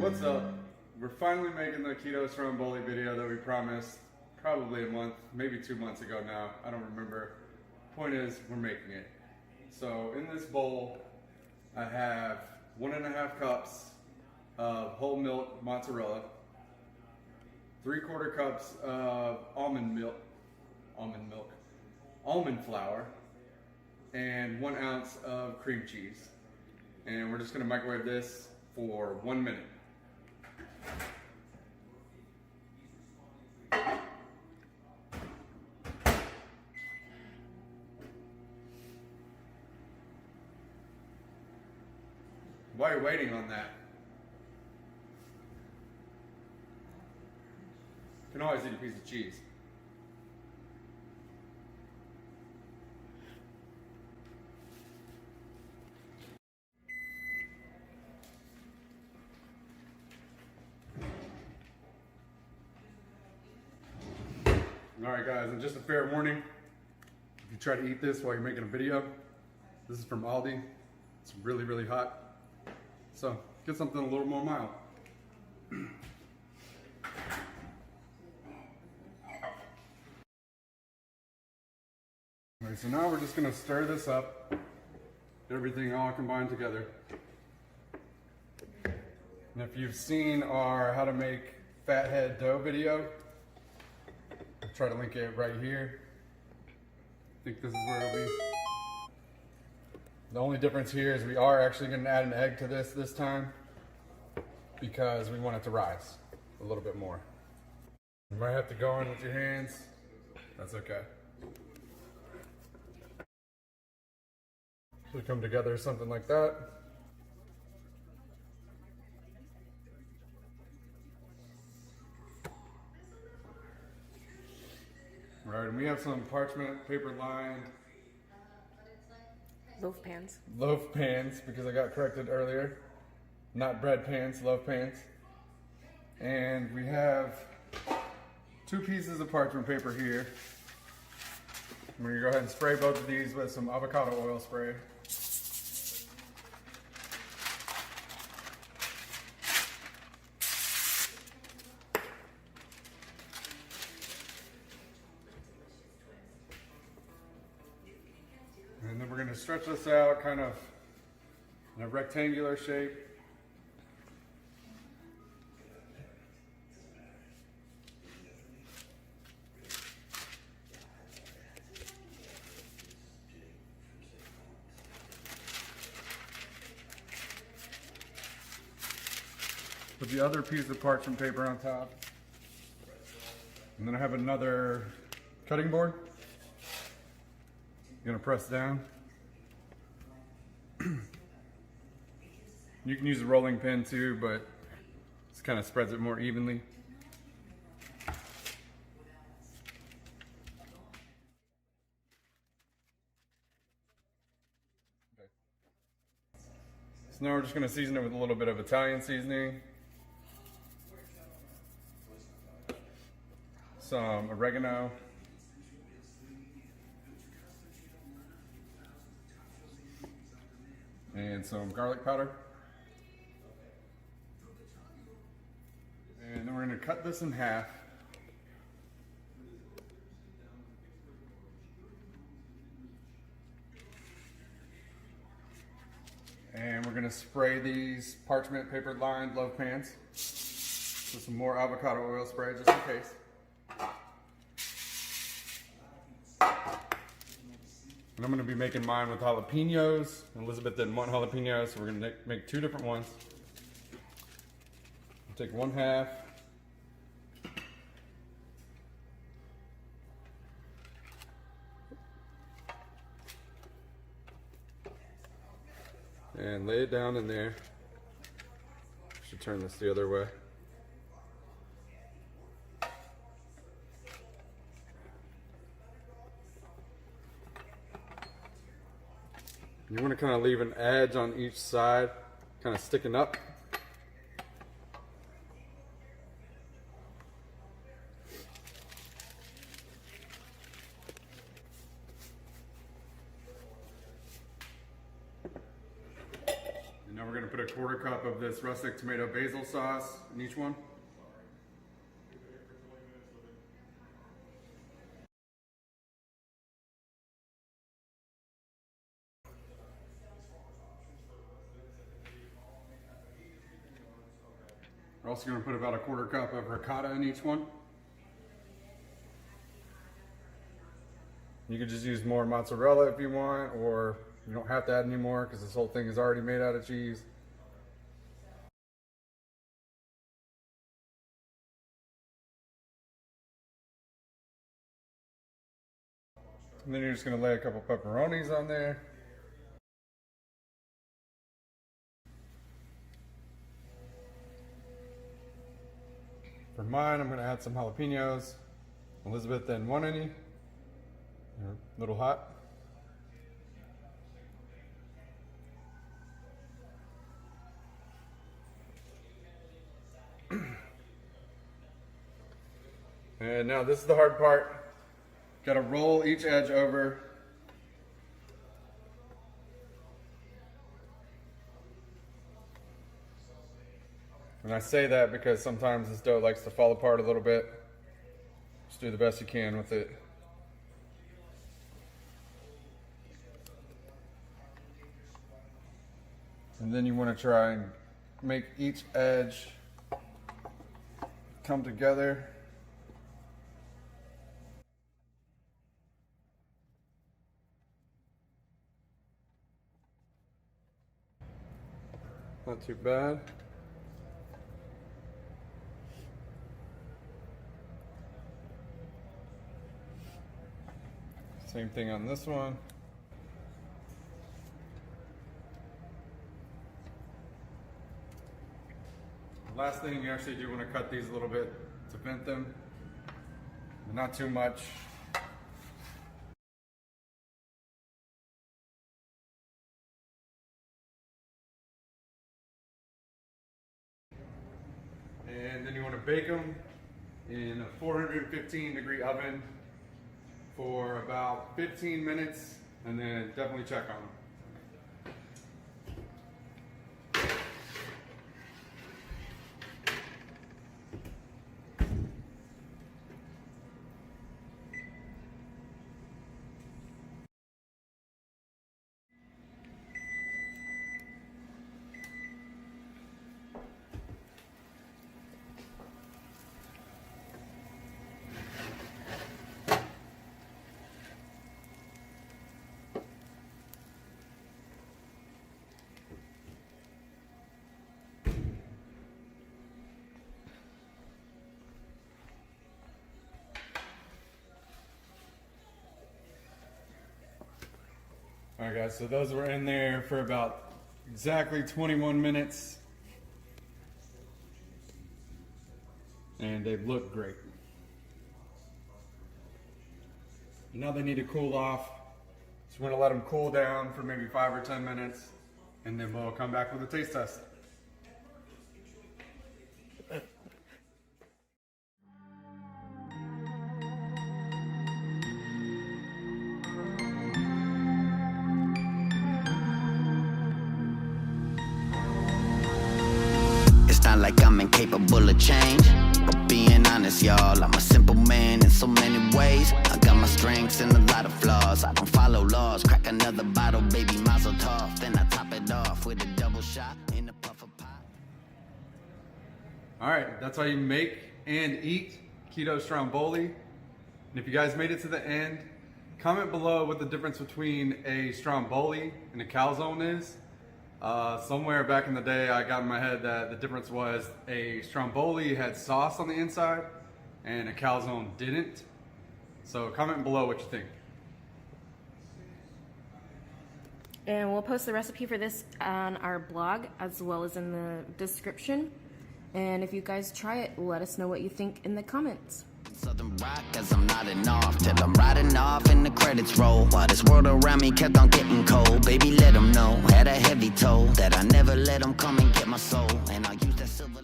What's up? We're finally making the Keto Stromboli video that we promised probably a month, maybe 2 months ago now. I don't remember. Point is, we're making it. So in this bowl, I have 1.5 cups of whole milk mozzarella, 3/4 cups of almond flour, and 1 ounce of cream cheese. And we're just gonna microwave this for 1 minute. While you're waiting on that, you can always eat a piece of cheese. Alright guys, and just a fair warning, if you try to eat this while you're making a video, this is from Aldi. It's really, really hot. So, get something a little more mild. Alright, so now we're just going to stir this up, get everything all combined together. And if you've seen our how to make Fathead Dough video, I'll try to link it right here. I think this is where it'll be. The only difference here is we are actually going to add an egg to this time because we want it to rise a little bit more. You might have to go in with your hands. That's okay. Should come together something like that. All right, and we have some parchment paper lined Loaf pans. Loaf pans, because I got corrected earlier. Not bread pans, loaf pans. And we have 2 pieces of parchment paper here. I'm gonna go ahead and spray both of these with some avocado oil spray. And then we're going to stretch this out kind of in a rectangular shape. Put the other piece of parchment paper on top. And then I have another cutting board. I'm gonna press down. You can use a rolling pin too, but this kind of spreads it more evenly. Okay. So now we're just gonna season it with a little bit of Italian seasoning, some oregano, and some garlic powder. And then we're going to cut this in half. And we're going to spray these parchment paper lined loaf pans with some more avocado oil spray just in case. And I'm going to be making mine with jalapenos. Elizabeth didn't want jalapenos, so we're going to make 2 different ones. I'll take 1/2. And lay it down in there. Should turn this the other way. You want to kind of leave an edge on each side, kind of sticking up. Now we're going to put a 1/4 cup of this rustic tomato basil sauce in each one. We're also going to put about a 1/4 cup of ricotta in each one. You could just use more mozzarella if you want, or you don't have to add any more because this whole thing is already made out of cheese. And then you're just going to lay a couple pepperonis on there. For mine, I'm going to add some jalapenos. Elizabeth didn't want any. They're a little hot. And now this is the hard part. Got to roll each edge over. And I say that because sometimes this dough likes to fall apart a little bit. Just do the best you can with it. And then you want to try and make each edge come together. Not too bad. Same thing on this one. Last thing, you actually do want to cut these a little bit to vent them, but not too much. And then you want to bake them in a 415-degree oven for about 15 minutes, and then definitely check on them. Alright guys, so those were in there for about exactly 21 minutes. And they look great. Now they need to cool off. Just want to let them cool down for maybe 5 or 10 minutes. And then we'll come back with a taste test. Not like I'm incapable of change, but being honest, y'all, I'm a simple man in so many ways. I got my strengths and a lot of flaws. I don't follow laws. Crack another bottle, baby, Mazel Tov. Then I top it off with a double shot in a puff of pie. All right, that's how you make and eat Keto Stromboli. And if you guys made it to the end, comment below what the difference between a Stromboli and a calzone is. Somewhere back in the day, I got in my head that the difference was a Stromboli had sauce on the inside and a calzone didn't. So comment below what you think. And we'll post the recipe for this on our blog as well as in the description. And if you guys try it, let us know what you think in the comments. Southern rock as I'm nodding off till I'm riding off and the credits roll. While this world around me kept on getting cold, baby, let them know. Had a heavy toll that I never let them come and get my soul. And I'll use that silver